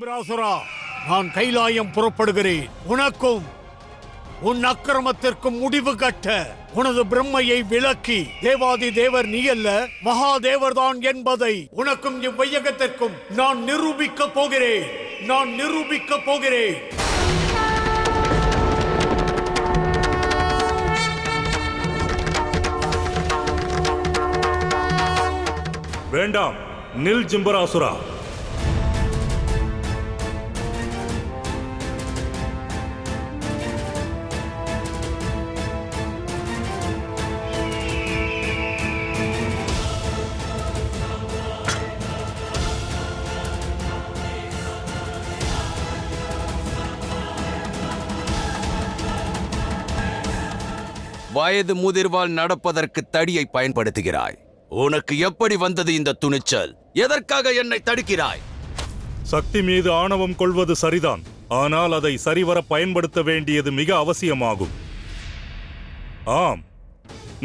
ஜிம்பிராசுரா, நான் கைலாயம் புறப்படுகிறேன். உனக்கும் உன் அக்கிரமத்திற்கும் முடிவு கட்ட உனது பிரம்மையை விலக்கி தேவாதி தேவர் நீ அல்ல மகாதேவர் தான் என்பதை உனக்கும் இவ்வையகத்திற்கும் நான் நிரூபிக்க போகிறேன். வேண்டாம், நில் ஜிம்பராசுரா. வயது முதிர்வால் நடப்பதற்கு தடியை பயன்படுத்துகிறாய். உனக்கு எப்படி வந்தது இந்த துணிச்சல்? எதற்காக என்னை தடுக்கிறாய்? சக்தி மீது ஆணவம் கொள்வது சரிதான், ஆனால் அதை சரிவர பயன்படுத்த வேண்டியது மிக அவசியமாகும். ஆம்,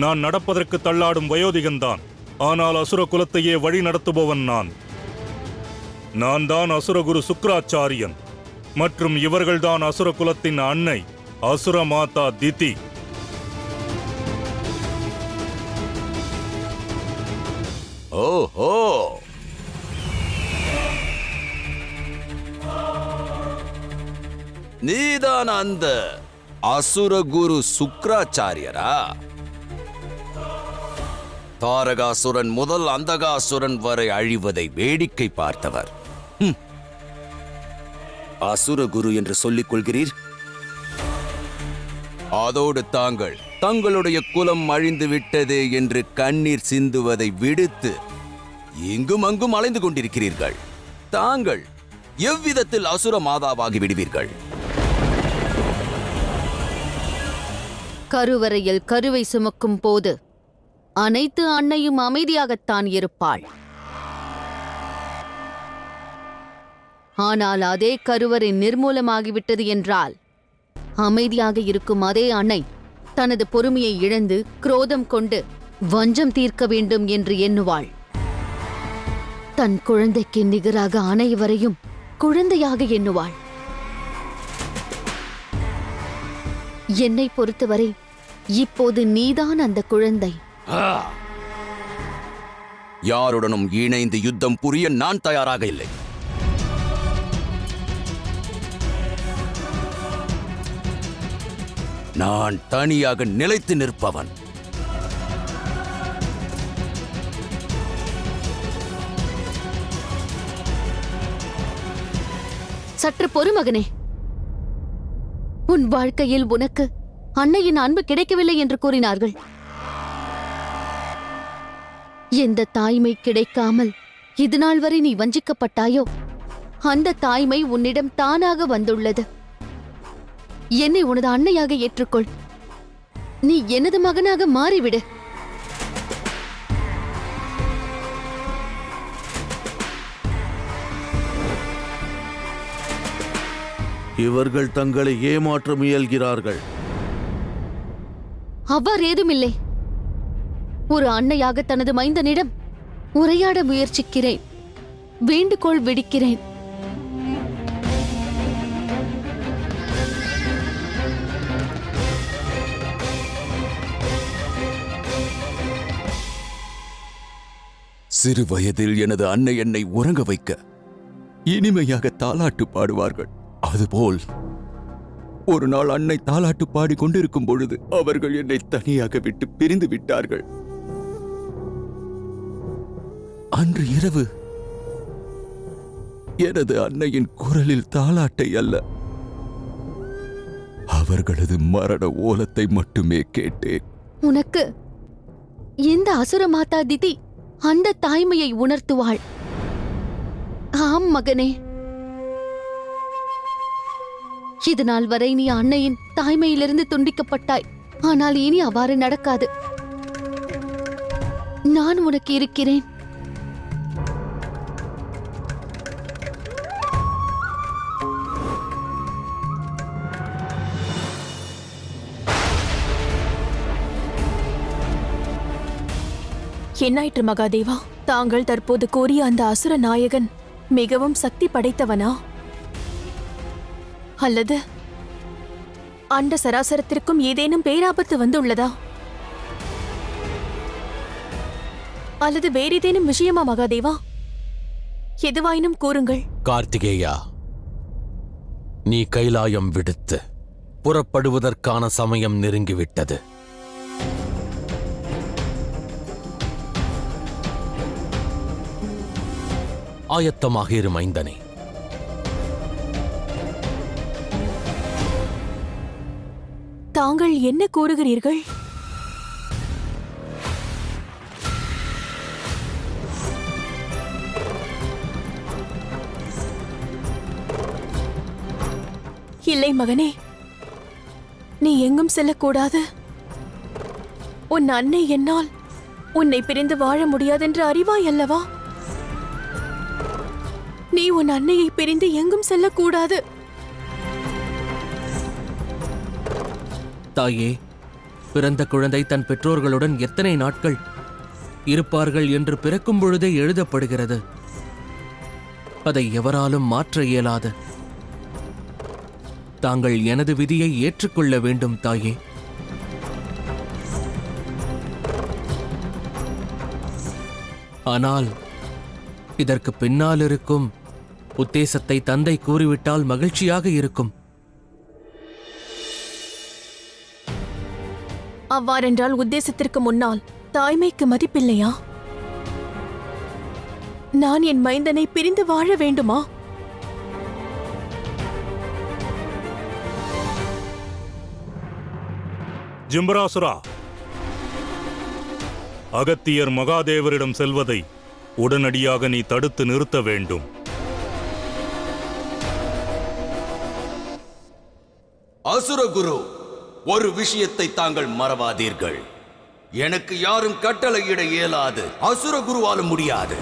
நான் நடப்பதற்கு தள்ளாடும் வயோதிகன்தான், ஆனால் அசுர குலத்தையே வழி நடத்துபவன் நான் தான் அசுரகுரு சுக்ராச்சாரியன், மற்றும் இவர்கள்தான் அசுர குலத்தின் அன்னை அசுர மாதா திதி. ஓஹோ, நீதான் அந்த அசுரகுரு சுக்ராச்சாரியரா? தாரகாசுரன் முதல் அந்தகாசுரன் வரை அழிவதை வேடிக்கை பார்த்தவர். அசுரகுரு என்று சொல்லிக் கொள்கிறீர்? அதோடு தாங்கள் தங்களுடைய குலம் அழிந்து விட்டதே என்று கண்ணீர் சிந்துவதை விடுத்து இங்கும் அங்கும் அலைந்து கொண்டிருக்கிறீர்கள். தாங்கள் எவ்விதத்தில் அசுர மாதாவாகி விடுவீர்கள்? கருவறையில் கருவை சுமக்கும் போது அனைத்து அன்னையும் அமைதியாகத்தான் இருப்பாள். ஆனால் அதே கருவறை நிர்மூலமாகிவிட்டது என்றால் அமைதியாக இருக்கும் அதே அன்னை தனது பொறுமையை இழந்து குரோதம் கொண்டு வஞ்சம் தீர்க்க வேண்டும் என்று எண்ணுவாள். தன் குழந்தைக்கு நிகராக அனைவரையும் குழந்தையாக எண்ணுவாள். என்னை பொறுத்தவரை இப்போது நீதான் அந்த குழந்தை. யாருடனும் இணைந்து யுத்தம் புரிய நான் தயாராக இல்லை. நான் தனியாக நிலைத்து நிற்பவன். சற்று பொறுமகனே, உன் வாழ்க்கையில் உனக்கு அன்னையின் அன்பு கிடைக்கவில்லை என்று கூறினார்கள். எந்த தாய்மை கிடைக்காமல் இதுநாள் வரை நீ வஞ்சிக்கப்பட்டாயோ அந்த தாய்மை உன்னிடம் தானாக வந்துள்ளது. என்னை உனது அன்னையாக ஏற்றுக்கொள். நீ எனது மகனாக மாறிவிடு. இவர்கள் தங்களை ஏமாற்ற முயல்கிறார்கள். அவ்வாறு ஏதுமில்லை. ஒரு அன்னையாக தனது மைந்தனிடம் உரையாட முயற்சிக்கிறேன். வேண்டுகோள் விடுக்கிறேன். சிறு வயதில் எனது அன்னை என்னை உறங்க வைக்க இனிமையாக தாலாட்டு பாடுவார்கள். அதுபோல் ஒரு நாள் அன்னை தாலாட்டு பாடி கொண்டிருக்கும் பொழுது அவர்கள் என்னை தனியாக விட்டு பிரிந்து விட்டார்கள். அன்று இரவு எனது அன்னையின் குரலில் தாலாட்டை அல்ல, அவர்களது மரண ஓலத்தை மட்டுமே கேட்டேன். உனக்கு இந்த அசுர மாதா திதி அந்த தாய்மையை உணர்த்துவாள். ஆம் மகனே, இதுநாள் வரை நீ அன்னையின் தாய்மையிலிருந்து துண்டிக்கப்பட்டாய். ஆனால் இனி அவ்வாறு நடக்காது. நான் உனக்கு இருக்கிறேன். என்னாயிற்று மகாதேவா? தாங்கள் தற்போது கூறிய அந்த அசுர நாயகன் மிகவும் சக்தி படைத்தவனா? அல்லது அண்ட சராசரத்திற்கும் ஏதேனும் பேராபத்து வந்துள்ளதா? அல்லது வேறேதேனும் விஷயமா மகாதேவா? எதுவாயினும் கூறுங்கள். கார்த்திகேயா, நீ கைலாயம் விடுத்து புறப்படுவதற்கான சமயம் நெருங்கிவிட்டது. ஆயத்தமாக இரு மைந்தனே. தாங்கள் என்ன கூறுகிறீர்கள்? இல்லை மகனே, நீ எங்கும் செல்லக்கூடாது. உன் அன்னை என்னால் உன்னை பிரிந்து வாழ முடியாதென்று அறிவாய் அல்லவா? நீ உன் அன்னையை பிரிந்து எங்கும் செல்லக்கூடாது. தாயே, பிறந்த குழந்தை தன் பெற்றோர்களுடன் எத்தனை நாட்கள் இருப்பார்கள் என்று பிறக்கும் பொழுதே எழுதப்படுகிறது. அதை எவராலும் மாற்ற இயலாது. தாங்கள் எனது விதியை ஏற்றுக்கொள்ள வேண்டும் தாயே. ஆனால் இதற்கு பின்னால் இருக்கும் உத்தேசத்தை தந்தை கூறிவிட்டால் மகிழ்ச்சியாக இருக்கும். அவ்வாறென்றால் உத்தேசத்திற்கு முன்னால் தாய்மைக்கு மதிப்பில்லையா? நான் என் மைந்தனை பிரிந்து வாழ வேண்டுமா? ஜிம்பராசுரா, அகத்தியர் மகாதேவரிடம் செல்வதை உடனடியாக நீ தடுத்து நிறுத்த வேண்டும். அசுரகுரு, ஒரு விஷயத்தை தாங்கள் மறவாதீர்கள். எனக்கு யாரும் கட்டளையிட இயலாது. அசுரகுருவாலும் முடியாது.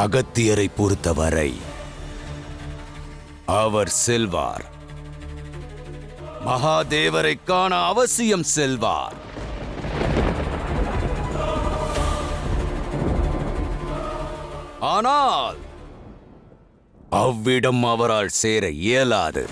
அகத்தியரை பொறுத்தவரை அவர் செல்வார். மகாதேவரை காண அவசியம் செல்வார். ஆனால் அவ்விடம் அவரால் சேர இயலாது.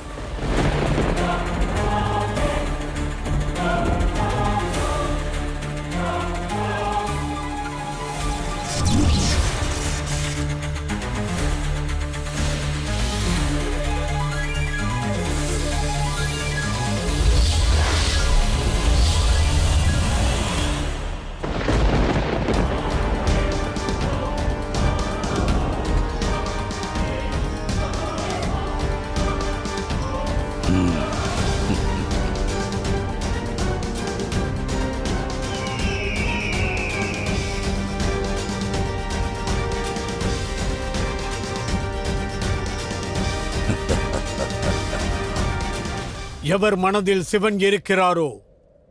எவர் மனதில் சிவன் இருக்கிறாரோ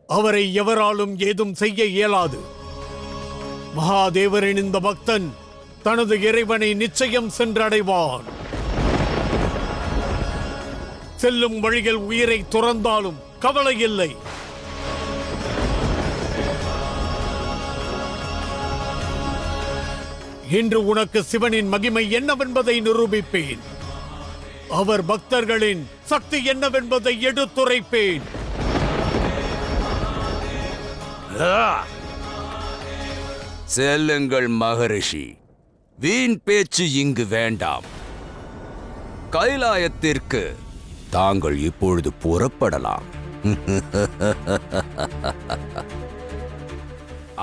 அவரை எவராலும் ஏதும் செய்ய இயலாது. மகாதேவரின் இந்த பக்தன் தனது இறைவனை நிச்சயம் சென்றடைவான். செல்லும் வழிகள் உயிரை துறந்தாலும் கவலை இல்லை. இன்று உனக்கு சிவனின் மகிமை என்னவென்பதை நிரூபிப்பேன். அவர் பக்தர்களின் சக்தி என்னவென்பதை எடுத்துரைப்பேன். செல்லுங்கள் மகரிஷி, வீண் பேச்சு இங்கு வேண்டாம். கைலாயத்திற்கு தாங்கள் இப்பொழுது புறப்படலாம்.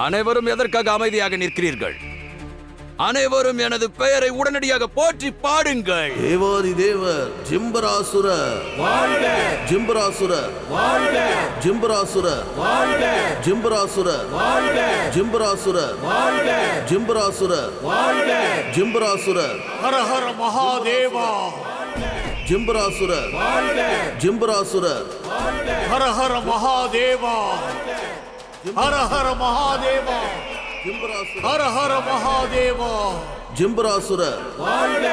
அனைவரும் எதற்காக அமைதியாக நிற்கிறீர்கள்? அனைவரும் எனது பெயரை உடனடியாக போற்றி பாடுங்கள். தேவாதி தேவர் ஜிம்பராசுரர் வாழ்க! ஜிம்பராசுரர் வாழ்க! ஜிம்பராசுரர் வாழ்க! ஜிம்பராசுரர் வாழ்க! ஜிம்பராசுரர் வாழ்க! ஜிம்பராசுரர் வாழ்க! ஜிம்பராசுரர் ஹர ஹர மகாதேவா! ஜிம்பராசுரர் வாழ்க! ஜிம்பராசுரர் ஹர ஹர மகாதேவா! ஹர ஹர மகாதேவா! ஜிம்பராசுரர் ஹர ஹர மகாதேவா! ஜிம்பராசுரர் வாழ்க!